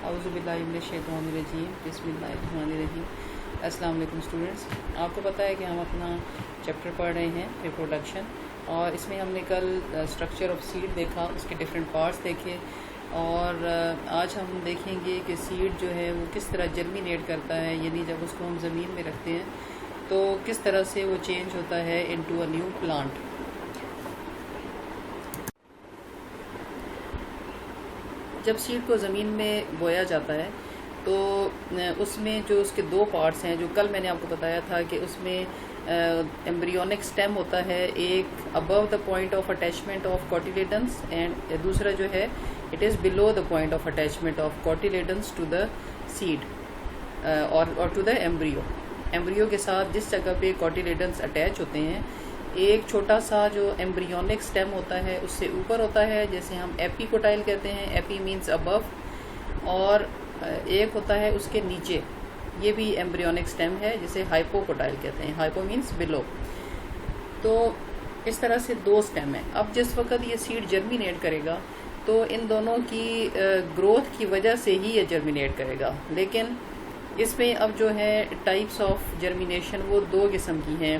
औज़ुबिल्लाहिमिनश्शैतानिर्रजीम बिस्मिल्लाहिर्रहमानिर्रहीम। अस्सलाम वालेकुम स्टूडेंट्स। आपको पता है कि हम अपना चैप्टर पढ़ रहे हैं रिप्रोडक्शन, और इसमें हमने कल स्ट्रक्चर ऑफ सीड देखा, उसके डिफरेंट पार्ट्स देखे, और आज हम देखेंगे कि सीड जो है वो किस तरह जर्मिनेट करता है, यानी जब उसको हम ज़मीन में रखते हैं तो किस तरह से वो चेंज होता है इनटू अ न्यू प्लांट। जब सीड को ज़मीन में बोया जाता है तो उसमें जो उसके दो पार्ट्स हैं, जो कल मैंने आपको बताया था कि उसमें एम्ब्रियोनिक स्टेम होता है, एक above the point of attachment of cotyledons and दूसरा जो है it is below the point of attachment of cotyledons to the seed और टू द एम्ब्रियो के साथ जिस जगह पे कॉटिलेडन्स अटैच होते हैं, एक छोटा सा जो एम्ब्रियोनिक स्टेम होता है उससे ऊपर होता है, जैसे हम एपीकोटाइल कहते हैं, एपी मीन्स अबव, और एक होता है उसके नीचे, ये भी एम्ब्रियोनिक स्टेम है जिसे हाइपोकोटाइल कहते हैं, हाइपो मीन्स बिलो। तो इस तरह से दो स्टेम है। अब जिस वक्त ये सीड जर्मिनेट करेगा तो इन दोनों की ग्रोथ की वजह से ही ये जर्मिनेट करेगा, लेकिन इसमें अब जो है टाइप्स ऑफ जर्मिनेशन वो दो किस्म की हैं।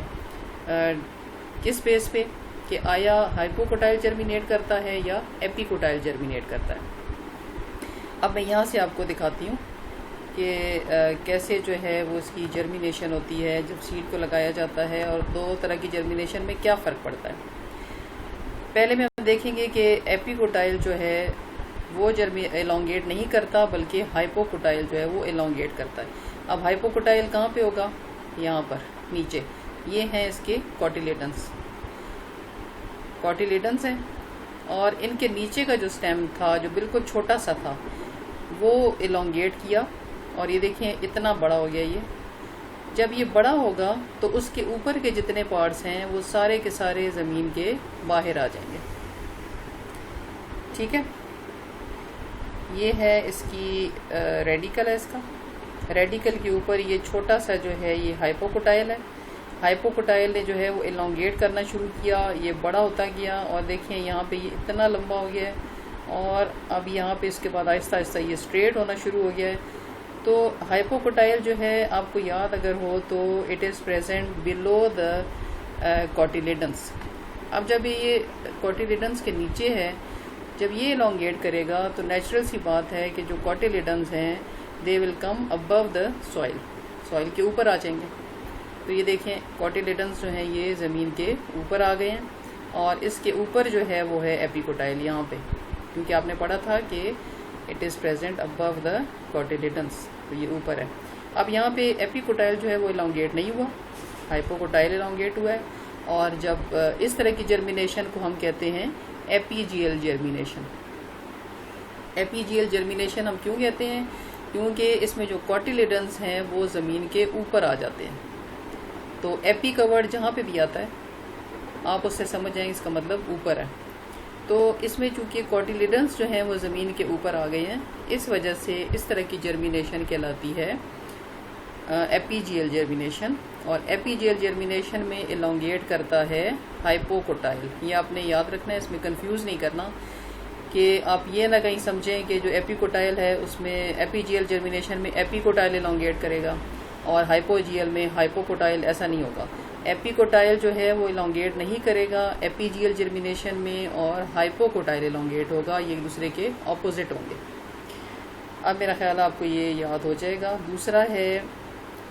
किस बेस पे कि आया हाइपोकोटाइल जर्मिनेट करता है या एपीकोटाइल जर्मिनेट करता है। अब मैं यहाँ से आपको दिखाती हूँ कि कैसे जो है वो इसकी जर्मिनेशन होती है जब सीड को लगाया जाता है, और दो तरह की जर्मिनेशन में क्या फ़र्क पड़ता है। पहले में हम देखेंगे कि एपीकोटाइल जो है वो एलोंगेट नहीं करता, बल्कि हाइपोकोटाइल जो है वो एलोंगेट करता है। अब हाइपोकोटाइल कहाँ पे होगा? यहाँ पर नीचे, ये हैं इसके कॉटिलेडन्स हैं, और इनके नीचे का जो स्टेम था जो बिल्कुल छोटा सा था वो एलोंगेट किया, और ये देखें इतना बड़ा हो गया। ये जब ये बड़ा होगा तो उसके ऊपर के जितने पार्ट्स हैं वो सारे के सारे ज़मीन के बाहर आ जाएंगे। ठीक है, ये है इसकी रेडिकल है। इसका रेडिकल के ऊपर ये छोटा सा जो है ये हाइपोकोटाइल है। हाइपोकोटाइल ने जो है वो एलोंगेट करना शुरू किया, ये बड़ा होता गया, और देखें यहाँ पे ये इतना लंबा हो गया है, और अब यहाँ पे इसके बाद आहिस्ता आहिस्ता ये स्ट्रेट होना शुरू हो गया है। तो हाइपोकोटाइल जो है आपको याद अगर हो तो it is present below the cotyledons. अब जब ये कॉटिलेडन्स के नीचे है, जब ये एलोंगेट करेगा तो नेचुरल सी बात है कि जो कॉटिलेडन्स हैं they will come above the soil के ऊपर आ जाएंगे। तो ये देखें कॉटिलेडन्स जो हैं ये ज़मीन के ऊपर आ गए हैं, और इसके ऊपर जो है वो है एपीकोटाइल यहाँ पे, क्योंकि आपने पढ़ा था कि it is present above the cotyledons, तो ये ऊपर है। अब यहाँ पे एपीकोटाइल जो है वो एलोंगेट नहीं हुआ, हाइपोकोटाइल एलोंगेट हुआ है, और जब इस तरह की जर्मिनेशन को हम कहते हैं एपीजियल जर्मिनेशन। एपीजियल जर्मिनेशन हम क्यों कहते हैं? क्योंकि इसमें जो कॉटिलेडन्स हैं वो ज़मीन के ऊपर आ जाते हैं। तो एपी का वर्ड जहाँ पे भी आता है आप उससे समझ जाएंगे इसका मतलब ऊपर है। तो इसमें चूंकि कॉटिलेडन्स जो हैं वो ज़मीन के ऊपर आ गए हैं, इस वजह से इस तरह की जर्मिनेशन कहलाती है एपीजियल जर्मिनेशन। और एपीजियल जर्मिनेशन में एलोंगेट करता है हाइपोकोटाइल। ये आपने याद रखना है, इसमें कंफ्यूज नहीं करना कि आप ये ना कहीं समझें कि जो एपीकोटाइल है उसमें एपीजियल जर्मिनेशन में एपीकोटाइल एलोंगेट करेगा और हाइपोजियल में हाइपोकोटाइल, ऐसा नहीं होगा। एपीकोटाइल जो है वो एलोंगेट नहीं करेगा एपीजियल जर्मिनेशन में, और हाइपोकोटाइल एलोंगेट होगा, ये एक दूसरे के ऑपोजिट होंगे। अब मेरा ख्याल आपको ये याद हो जाएगा।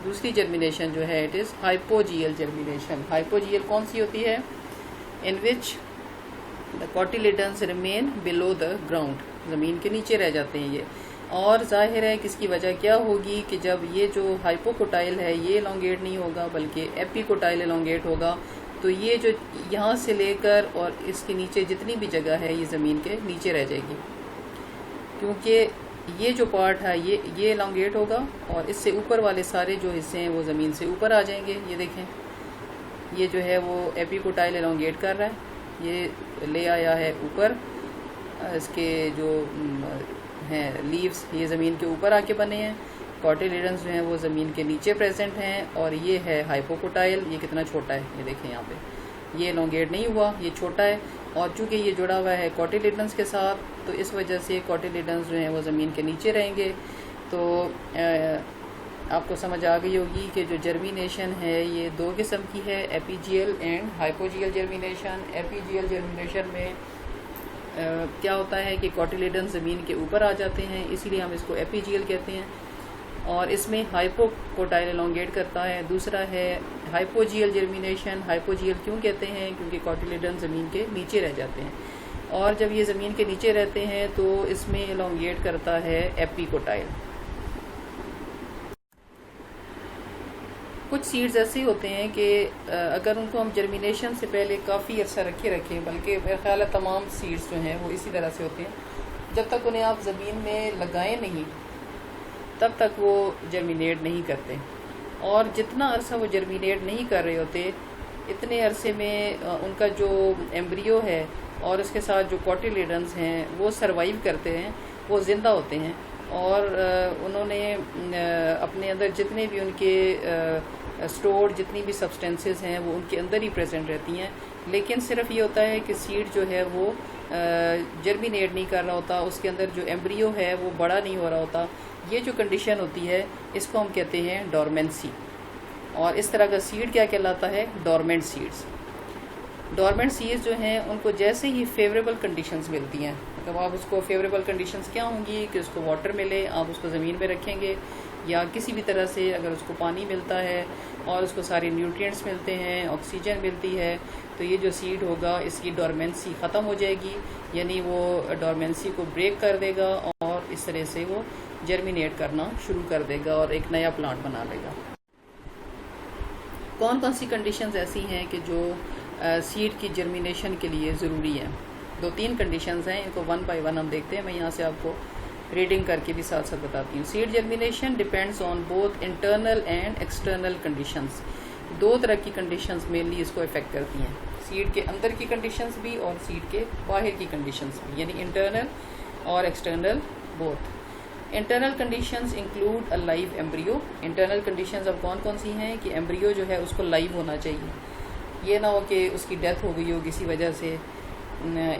दूसरी जर्मिनेशन जो है it is hypogeal germination. Hypogeal कौन सी होती है? In which the cotyledons remain below the ground, ज़मीन के नीचे रह जाते हैं ये। और जाहिर है कि इसकी वजह क्या होगी कि जब ये जो हाइपोकोटाइल है ये एलोंगेट नहीं होगा बल्कि एपीकोटाइल एलोंगेट होगा, तो ये जो यहाँ से लेकर और इसके नीचे जितनी भी जगह है ये ज़मीन के नीचे रह जाएगी, क्योंकि ये जो पार्ट है ये एलोंगेट होगा, और इससे ऊपर वाले सारे जो हिस्से हैं वो ज़मीन से ऊपर आ जाएंगे। ये देखें, ये जो है वो एपीकोटाइल एलोंगेट कर रहा है, ये ले आया है ऊपर, इसके जो हैं लीव्स ये ज़मीन के ऊपर आके बने हैं, कॉटिलेडन्स जो हैं वो ज़मीन के नीचे प्रेजेंट हैं, और ये है हाइपोकोटाइल। ये कितना छोटा है, ये देखें यहाँ पे, ये एलोंगेट नहीं हुआ, ये छोटा है, और चूँकि ये जुड़ा हुआ है कॉटिलेडन्स के साथ, तो इस वजह से कॉटिलेडन्स जो हैं वो ज़मीन के नीचे रहेंगे। तो आपको समझ आ गई होगी कि जो जर्मिनेशन है ये दो किस्म की है, epigeal and hypogeal germination. Epigeal germination में क्या होता है कि कॉटिलेडन्स ज़मीन के ऊपर आ जाते हैं, इसीलिए हम इसको एपीजियल कहते हैं। और इसमें हाइपोकोटाइल एलोंगेट करता है। दूसरा है हाइपोजियल जर्मिनेशन। हाइपोजियल क्यों कहते हैं? क्योंकि कॉटिलेडन ज़मीन के नीचे रह जाते हैं, और जब ये ज़मीन के नीचे रहते हैं तो इसमें एलोंगेट करता है एपीकोटाइल। कुछ सीड्स ऐसे होते हैं कि अगर उनको हम जर्मिनेशन से पहले काफ़ी अर्सा रखें, बल्कि मेरा ख्याल है तमाम सीड्स जो हैं वो इसी तरह से होते हैं, जब तक उन्हें आप ज़मीन में लगाएं नहीं तब तक वो जर्मिनेट नहीं करते। और जितना अरसा वो जर्मिनेट नहीं कर रहे होते, इतने अरसे में उनका जो एम्ब्रियो है और उसके साथ जो कॉटिलेडन्स हैं वो सरवाइव करते हैं, वो ज़िंदा होते हैं, और उन्होंने अपने अंदर जितने भी उनके स्टोर्ड जितनी भी सब्सटेंसेस हैं वो उनके अंदर ही प्रेजेंट रहती हैं। लेकिन सिर्फ ये होता है कि सीड जो है वो जर्मिनेट नहीं कर रहा होता, उसके अंदर जो एम्ब्रियो है वो बड़ा नहीं हो रहा होता। ये जो कंडीशन होती है इसको हम कहते हैं डोरमेंसी। और इस तरह का सीड क्या कहलाता है? Dormant seeds. डोरमेंट सीड्स जो हैं उनको जैसे ही फेवरेबल कंडीशंस मिलती हैं, मतलब आप उसको फेवरेबल कंडीशंस क्या होंगी कि उसको वाटर मिले, आप उसको ज़मीन पे रखेंगे, या किसी भी तरह से अगर उसको पानी मिलता है और उसको सारे न्यूट्रिएंट्स मिलते हैं, ऑक्सीजन मिलती है, तो ये जो सीड होगा इसकी डोरमेंसी ख़त्म हो जाएगी, यानी वो डोरमेंसी को ब्रेक कर देगा और इस तरह से वो जर्मिनेट करना शुरू कर देगा और एक नया प्लांट बना लेगा। कौन कौन सी कंडीशंस ऐसी हैं कि जो सीड की जर्मिनेशन के लिए ज़रूरी है? 2-3 कंडीशंस हैं, इनको वन बाय वन हम देखते हैं। मैं यहाँ से आपको रीडिंग करके भी साथ साथ बताती हूँ। Seed germination depends on both internal and external conditions. दो तरह की कंडीशंस मेनली इसको इफेक्ट करती हैं, सीड के अंदर की कंडीशंस भी और सीड के बाहर की कंडीशंस भी, यानी इंटरनल और external both. Internal conditions include a live embryo. Internal conditions अब कौन कौन सी हैं कि एम्ब्रियो जो है उसको लाइव होना चाहिए, ये ना हो कि उसकी डेथ हो गई हो किसी वजह से।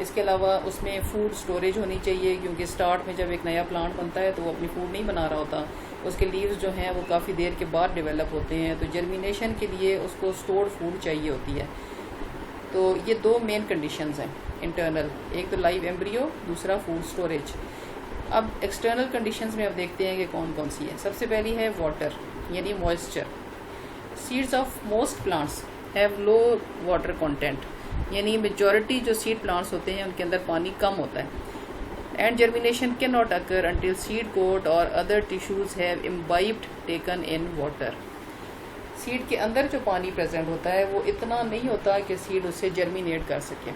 इसके अलावा उसमें फूड स्टोरेज होनी चाहिए, क्योंकि स्टार्ट में जब एक नया प्लांट बनता है तो वो अपनी फूड नहीं बना रहा होता, उसके लीव्स जो हैं वो काफ़ी देर के बाद डेवलप होते हैं, तो जर्मिनेशन के लिए उसको स्टोर्ड फूड चाहिए होती है। तो ये दो मेन कंडीशंस हैं इंटरनल, एक तो लाइव एम्ब्रियो, दूसरा फूड स्टोरेज। अब एक्सटर्नल कंडीशंस में अब देखते हैं कि कौन कौन सी है। सबसे पहली है वाटर, यानी moisture. Seeds of most plants have low water content, यानी मेजॉरिटी जो सीड प्लांट्स होते हैं उनके अंदर पानी कम होता है। And germination can not occur until seed coat और other tissues have imbibed taken in water. Seed के अंदर जो पानी प्रेजेंट होता है वो इतना नहीं होता कि सीड उससे जर्मिनेट कर सके,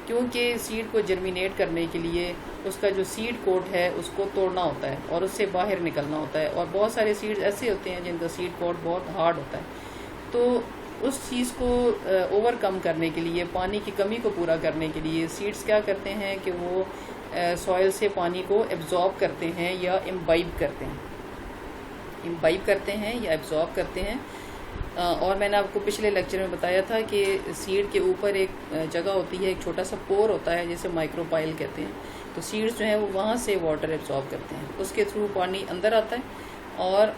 क्योंकि सीड को जर्मिनेट करने के लिए उसका जो सीड कोट है उसको तोड़ना होता है और उससे बाहर निकलना होता है। और बहुत सारे सीड्स ऐसे होते हैं जिनका सीड कोट बहुत हार्ड होता है, तो उस चीज़ को ओवरकम करने के लिए, पानी की कमी को पूरा करने के लिए सीड्स क्या करते हैं कि वो सॉइल से पानी को एब्जॉर्ब करते हैं या इम्बाइब करते हैं। इम्बाइब करते हैं या एब्जॉर्ब करते हैं। और मैंने आपको पिछले लेक्चर में बताया था कि सीड के ऊपर एक जगह होती है, एक छोटा सा पोर होता है जिसे माइक्रोपाइल कहते हैं। तो सीड्स जो हैं वो वहाँ से वाटर एब्जॉर्ब करते हैं, उसके थ्रू पानी अंदर आता है। और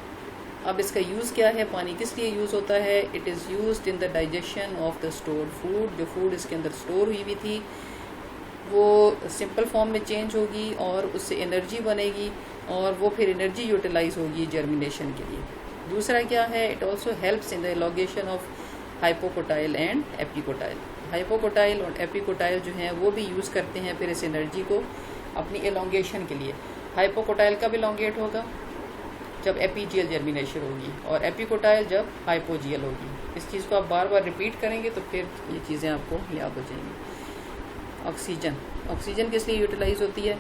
अब इसका यूज़ क्या है, पानी किस लिए यूज़ होता है? It is used in the digestion of the stored food. जो फूड इसके अंदर स्टोर हुई हुई थी वो सिंपल फॉर्म में चेंज होगी और उससे एनर्जी बनेगी और वो फिर एनर्जी यूटिलाइज होगी जर्मिनेशन के लिए। दूसरा क्या है, it also helps in the allocation of hypocotyl and epicotyl. Hypocotyl और एपिकोटाइल जो हैं वो भी यूज़ करते हैं फिर इस एनर्जी को अपनी एलोंगेशन के लिए। हाइपोकोटाइल कब एलोंगेट होगा? जब एपीजियल जर्मिनेशन होगी, और एपिकोटाइल जब हाइपोजियल होगी। इस चीज़ को आप बार बार रिपीट करेंगे तो फिर ये चीज़ें आपको याद हो जाएंगी। ऑक्सीजन, ऑक्सीजन किस लिए यूटिलाइज होती है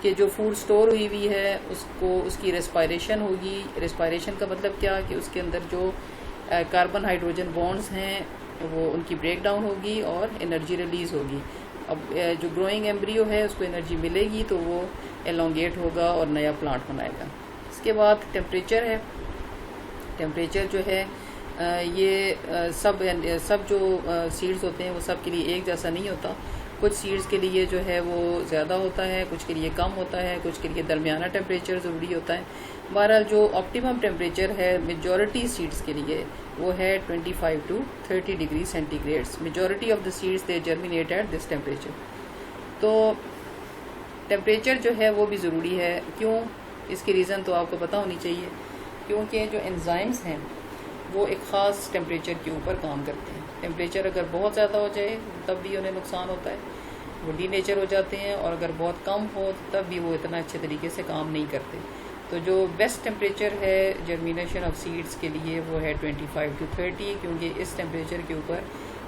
कि जो फूड स्टोर हुई हुई है उसको, उसकी रेस्पायरेशन होगी। रेस्पायरेशन का मतलब क्या कि उसके अंदर जो कार्बन हाइड्रोजन बॉन्ड्स हैं वो उनकी ब्रेक डाउन होगी और एनर्जी रिलीज होगी। अब जो ग्रोइंग एम्ब्रियो है उसको एनर्जी मिलेगी तो वो एलोंगेट होगा और नया प्लांट बनाएगा। इसके बाद टेम्परेचर है। टेम्परेचर जो है ये सब जो सीड्स होते हैं वो सब के लिए एक जैसा नहीं होता। कुछ सीड्स के लिए जो है वो ज़्यादा होता है, कुछ के लिए कम होता है, कुछ के लिए दरमियाना टेम्परेचर ज़रूरी होता है। बहरहाल जो ऑप्टिमम टेम्परेचर है मेजॉरिटी सीड्स के लिए वो है 25 to 30 degree centigrades. Majority of the seeds they germinate at this temperature. तो टेम्परेचर जो है वो भी ज़रूरी है। क्यों? इसकी रीज़न तो आपको पता होनी चाहिए, क्योंकि जो एंजाइम्स हैं वो एक ख़ास टेम्परेचर के ऊपर काम करते हैं। टेम्परेचर अगर बहुत ज़्यादा हो जाए तब भी उन्हें नुकसान होता है, वो डीनेचर हो जाते हैं, और अगर बहुत कम हो तब भी वो इतना अच्छे तरीके से काम नहीं करते। तो जो बेस्ट टेम्परेचर है जर्मिनेशन ऑफ सीड्स के लिए वो है 25 to 30, क्योंकि इस टेम्परेचर के ऊपर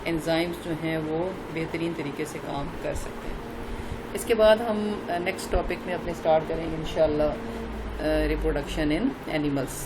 एंजाइम्स जो हैं वो बेहतरीन तरीके से काम कर सकते हैं। इसके बाद हम नेक्स्ट टॉपिक में अपने स्टार्ट करेंगे इंशाल्लाह रिप्रोडक्शन इन एनिमल्स।